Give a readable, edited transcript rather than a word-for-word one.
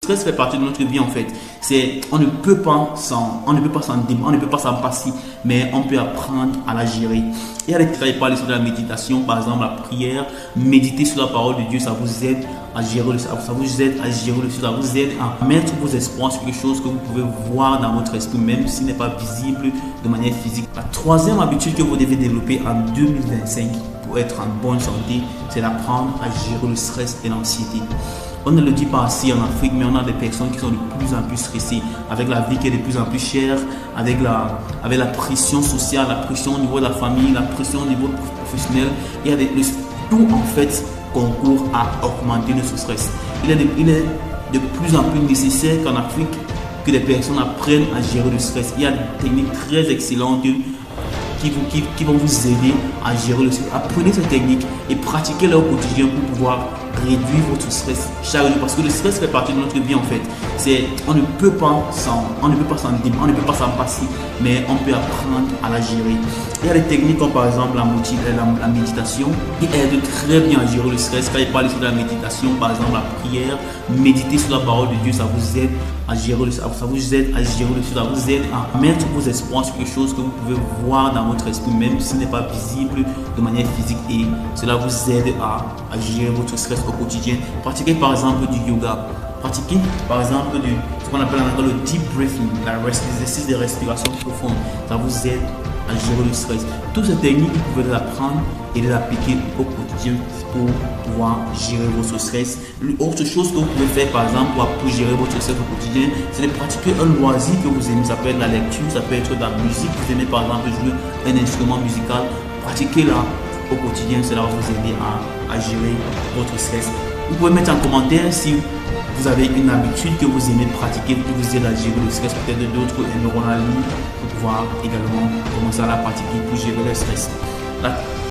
stress fait partie de notre vie en fait. On ne peut pas s'en passer, mais on peut apprendre à la gérer. Et à l'écrit, il parle sur la méditation, par exemple la prière, méditer sur la parole de Dieu, ça vous aide à gérer le stress, ça vous aide à mettre vos espoirs sur quelque chose que vous pouvez voir dans votre esprit, même s'il n'est pas visible de manière physique. La troisième habitude que vous devez développer en 2025 pour être en bonne santé, c'est d'apprendre à gérer le stress et l'anxiété. On ne le dit pas assez en Afrique, mais on a des personnes qui sont de plus en plus stressées avec la vie qui est de plus en plus chère, avec la pression sociale, la pression au niveau de la famille, la pression au niveau professionnel. Et tout en fait concourt à augmenter notre stress. Il est de plus en plus nécessaire qu'en Afrique que les personnes apprennent à gérer le stress. Il y a des techniques très excellentes qui vont vous aider à gérer le stress. Apprenez ces techniques et pratiquez-les au quotidien pour pouvoir réduire votre stress chaque jour, parce que le stress fait partie de notre vie en fait. On ne peut pas s'en passer, mais on peut apprendre à la gérer. Il y a des techniques comme par exemple la méditation qui aide très bien à gérer le stress. Quand il parle ici de la méditation, par exemple la prière, méditer sur la parole de Dieu, ça vous aide à gérer le stress, ça vous aide à mettre vos espoirs sur quelque chose que vous pouvez voir dans votre esprit, même si ce n'est pas visible de manière physique, et cela vous aide à gérer votre stress au quotidien. Pratiquez par exemple du yoga, pratiquez par exemple ce qu'on appelle le deep breathing, l'exercice de respiration profonde, ça vous aide à gérer le stress. Toutes ces techniques, vous pouvez les apprendre et les appliquer au quotidien pour pouvoir gérer votre stress. Autre chose que vous pouvez faire par exemple pour gérer votre stress au quotidien, c'est de pratiquer un loisir que vous aimez. Ça peut être la lecture, ça peut être de la musique. Vous aimez par exemple jouer un instrument musical, pratiquez-la au quotidien, cela va vous aider à gérer votre stress. Vous pouvez mettre en commentaire si vous avez une habitude que vous aimez pratiquer qui vous aide à gérer le stress, peut-être d'autres aimeront la lire pour pouvoir également commencer à la pratiquer pour gérer le stress.